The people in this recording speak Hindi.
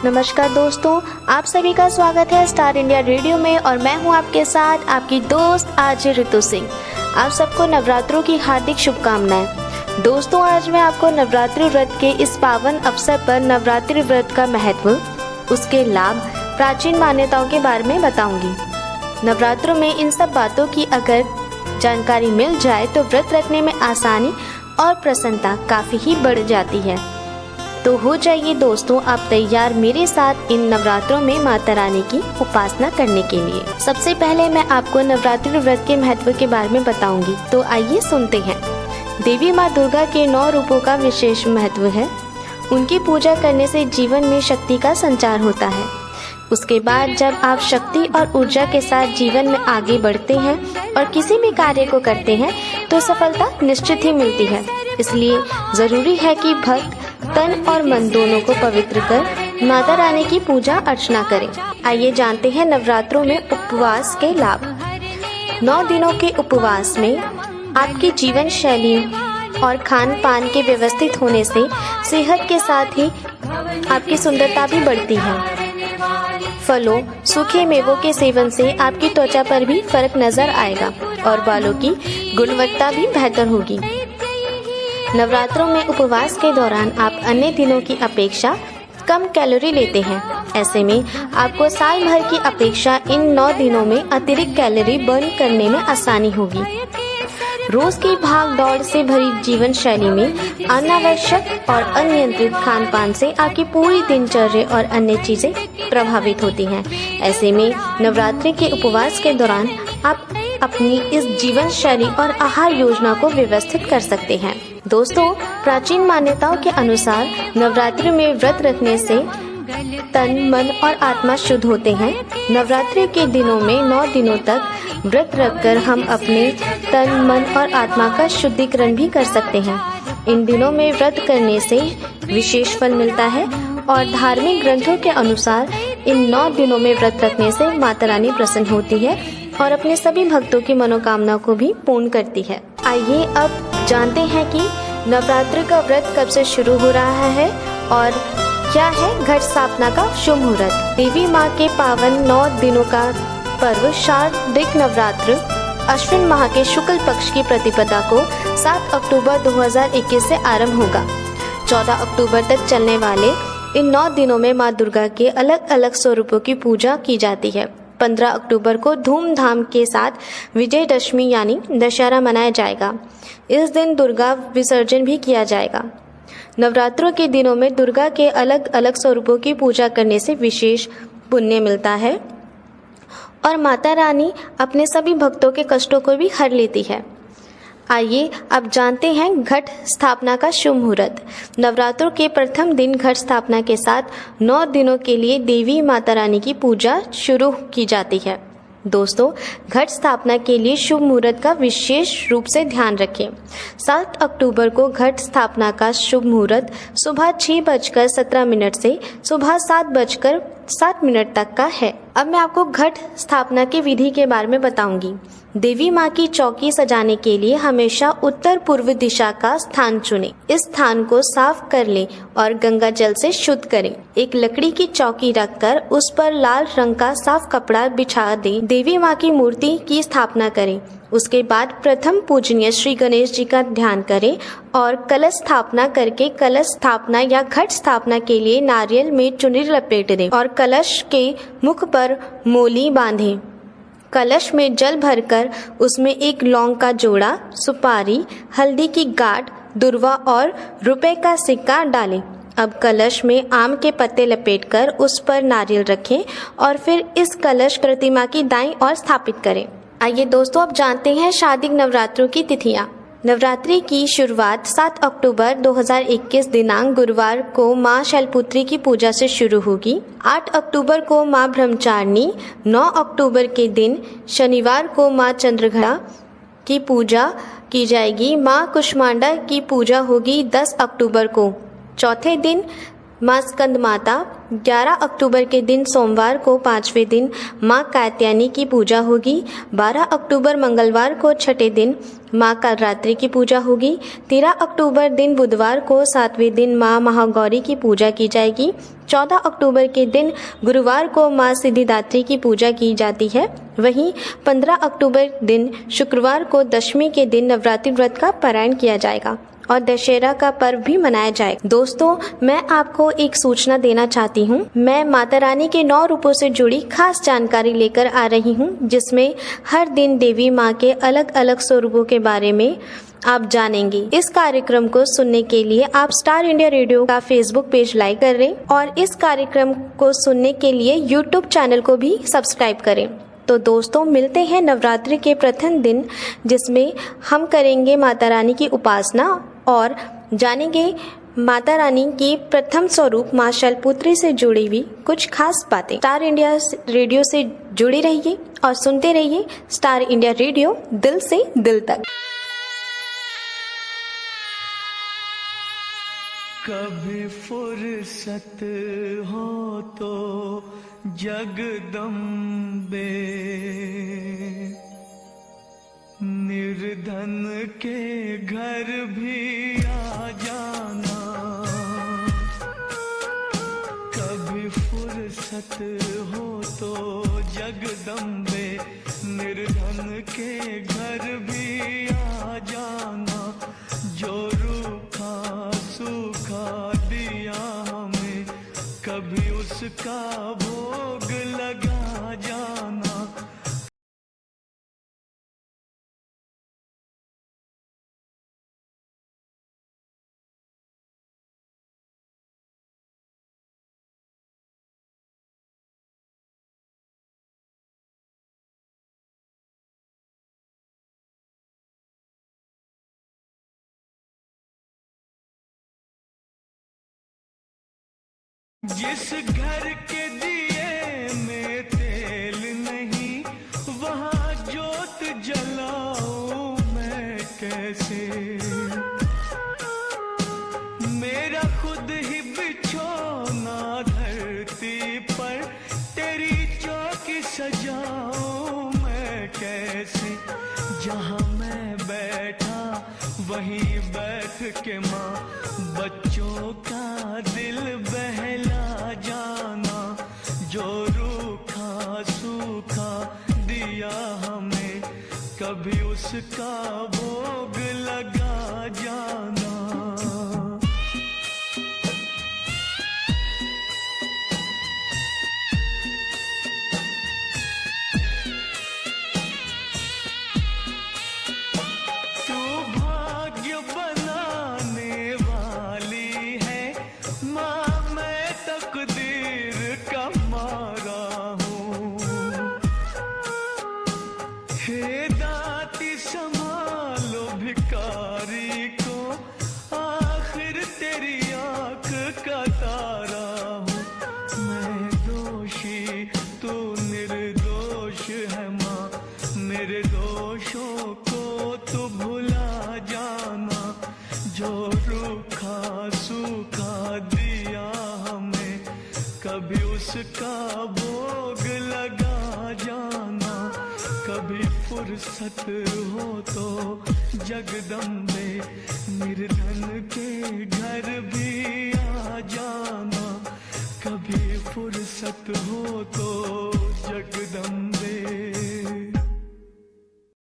नमस्कार दोस्तों, आप सभी का स्वागत है स्टार इंडिया रेडियो में और मैं हूं आपके साथ आपकी दोस्त आरजे ऋतु सिंह। आप सबको नवरात्रों की हार्दिक शुभकामनाएं। दोस्तों, आज मैं आपको नवरात्रि व्रत के इस पावन अवसर पर नवरात्रि व्रत का महत्व, उसके लाभ, प्राचीन मान्यताओं के बारे में बताऊंगी। नवरात्रों में इन सब बातों की अगर जानकारी मिल जाए तो व्रत रखने में आसानी और प्रसन्नता काफी ही बढ़ जाती है। तो हो जाइए दोस्तों आप तैयार मेरे साथ इन नवरात्रों में माता रानी की उपासना करने के लिए। सबसे पहले मैं आपको नवरात्रि व्रत के महत्व के बारे में बताऊंगी, तो आइए सुनते हैं। देवी माँ दुर्गा के 9 रूपों का विशेष महत्व है। उनकी पूजा करने से जीवन में शक्ति का संचार होता है। उसके बाद जब आप शक्ति और ऊर्जा के साथ जीवन में आगे बढ़ते हैं और किसी भी कार्य को करते हैं तो सफलता निश्चित ही मिलती है। इसलिए जरूरी है कि भक्त तन और मन दोनों को पवित्र कर माता रानी की पूजा अर्चना करें। आइए जानते हैं नवरात्रों में उपवास के लाभ। 9 दिनों के उपवास में आपकी जीवन शैली और खान पान के व्यवस्थित होने से सेहत के साथ ही आपकी सुंदरता भी बढ़ती है। फलों, सूखे मेवों के सेवन से आपकी त्वचा पर भी फर्क नजर आएगा और बालों की गुणवत्ता भी बेहतर होगी। नवरात्रों में उपवास के दौरान आप अन्य दिनों की अपेक्षा कम कैलोरी लेते हैं। ऐसे में आपको साल भर की अपेक्षा इन 9 दिनों में अतिरिक्त कैलोरी बर्न करने में आसानी होगी। रोज की भाग दौड़ से भरी जीवन शैली में अनावश्यक और अनियंत्रित खान पान से आपकी पूरी दिनचर्या और अन्य चीजें प्रभावित होती हैं। ऐसे में नवरात्रि के उपवास के दौरान आप अपनी इस जीवन शैली और आहार योजना को व्यवस्थित कर सकते हैं। दोस्तों, प्राचीन मान्यताओं के अनुसार नवरात्रि में व्रत रखने से तन, मन और आत्मा शुद्ध होते हैं। नवरात्रि के दिनों में 9 दिनों तक व्रत रखकर हम अपने तन, मन और आत्मा का शुद्धिकरण भी कर सकते हैं। इन दिनों में व्रत करने से विशेष फल मिलता है और धार्मिक ग्रंथों के अनुसार इन 9 दिनों में व्रत रखने से माता रानी प्रसन्न होती है और अपने सभी भक्तों की मनोकामना को भी पूर्ण करती है। आइए अब जानते हैं कि नवरात्रि का व्रत कब से शुरू हो रहा है और क्या है घट स्थापना का शुभ मुहूर्त। देवी माँ के पावन 9 दिनों का पर्व शारदिक नवरात्र अश्विन माह के शुक्ल पक्ष की प्रतिपदा को 7 अक्टूबर 2021 से आरंभ होगा। 14 अक्टूबर तक चलने वाले इन 9 दिनों में माँ दुर्गा के अलग अलग स्वरूपों की पूजा की जाती है। 15 अक्टूबर को धूमधाम के साथ विजयदशमी यानी दशहरा मनाया जाएगा। इस दिन दुर्गा विसर्जन भी किया जाएगा। नवरात्रों के दिनों में दुर्गा के अलग अलग स्वरूपों की पूजा करने से विशेष पुण्य मिलता है और माता रानी अपने सभी भक्तों के कष्टों को भी हर लेती है। आइए अब जानते हैं घट स्थापना का शुभ मुहूर्त। नवरात्रों के प्रथम दिन घट स्थापना के साथ 9 दिनों के लिए देवी माता रानी की पूजा शुरू की जाती है। दोस्तों, घट स्थापना के लिए शुभ मुहूर्त का विशेष रूप से ध्यान रखें। 7 अक्टूबर को घट स्थापना का शुभ मुहूर्त सुबह 6:17 से सुबह 7:07 तक का है। अब मैं आपको घट स्थापना की विधि के बारे में बताऊंगी। देवी माँ की चौकी सजाने के लिए हमेशा उत्तर पूर्व दिशा का स्थान चुनें। इस स्थान को साफ कर लें और गंगा जल से शुद्ध करें। एक लकड़ी की चौकी रखकर उस पर लाल रंग का साफ कपड़ा बिछा दें। देवी माँ की मूर्ति की स्थापना करें। उसके बाद प्रथम पूजनीय श्री गणेश जी का ध्यान करें और कलश स्थापना करके कलश स्थापना या घट स्थापना के लिए नारियल में चुनरी लपेट दें और कलश के मुख पर मोली बांधें। कलश में जल भरकर उसमें एक लौंग का जोड़ा, सुपारी, हल्दी की गांठ, दुर्वा और रुपए का सिक्का डालें। अब कलश में आम के पत्ते लपेटकर उस पर नारियल रखें और फिर इस कलश प्रतिमा की दाईं ओर स्थापित करें। आइए दोस्तों अब जानते हैं शारदीय नवरात्रों की तिथियां। नवरात्रि की शुरुआत 7 अक्टूबर 2021 दिनांक गुरुवार को मां शैलपुत्री की पूजा से शुरू होगी। 8 अक्टूबर को मां ब्रह्मचारिणी, 9 अक्टूबर के दिन शनिवार को मां चंद्रघड़ा की पूजा की जाएगी। मां कुष्मांडा की पूजा होगी 10 अक्टूबर को। चौथे दिन माँ स्कंद माता। 11 अक्टूबर के दिन सोमवार को 5वें दिन माँ कात्यायनी की पूजा होगी। 12 अक्टूबर मंगलवार को छठे दिन माँ कालरात्रि की पूजा होगी। 13 अक्टूबर दिन बुधवार को 7वें दिन माँ महागौरी की पूजा की जाएगी। 14 अक्टूबर के दिन गुरुवार को माँ सिद्धिदात्री की पूजा की जाती है। वहीं 15 अक्टूबर दिन शुक्रवार को दशमी के दिन नवरात्रि व्रत का पारायण किया जाएगा और दशहरा का पर्व भी मनाया जाएगा। दोस्तों, मैं आपको एक सूचना देना चाहती हूँ। मैं माता रानी के 9 रूपों से जुड़ी खास जानकारी लेकर आ रही हूँ, जिसमें हर दिन देवी माँ के अलग अलग स्वरूपों के बारे में आप जानेंगे। इस कार्यक्रम को सुनने के लिए आप स्टार इंडिया रेडियो का फेसबुक पेज लाइक करें और इस कार्यक्रम को सुनने के लिए यूट्यूब चैनल को भी सब्सक्राइब करें। तो दोस्तों, मिलते हैं नवरात्रि के प्रथम दिन, जिसमें हम करेंगे माता रानी की उपासना और जानेंगे माता रानी की प्रथम स्वरूप माँ शैलपुत्री से जुड़ी हुई कुछ खास बातें। स्टार इंडिया रेडियो से जुड़े रहिए और सुनते रहिए स्टार इंडिया रेडियो, दिल से दिल तक। कभी फुर्सत हो तो जगदम्बे, निर्धन के घर भी आ जाना। कभी फुर्सत हो तो जगदम्बे, निर्धन के घर भी आ जाना। जो रूखा सूखा दिया हमें, कभी उसका भोग लगा जाना। जिस घर के दिए में तेल नहीं, वहाँ जोत जलाऊं मैं कैसे। मेरा खुद ही बिछोना धरती पर, तेरी चौकी सजाऊं मैं कैसे। जहाँ मैं बैठा वहीं बैठ के माँ बच्चों का दिल बहला जाना। जो रूखा सूखा दिया हमें, कभी उसका भोग लगा जाना। हे दाती संभालो भिखारी को, आखिर तेरी आंख का तारा हूँ। मैं दोषी तू निर्दोष है माँ, मेरे दोषों को तू भुला जाना। जो रूखा सूखा दिया हमें, कभी उसका भोग लगा जाना। कभी फुर्सत हो तो जगदम्बे, निर्धन के घर भी आ जाना। कभी फुर्सत हो तो जगदम्बे।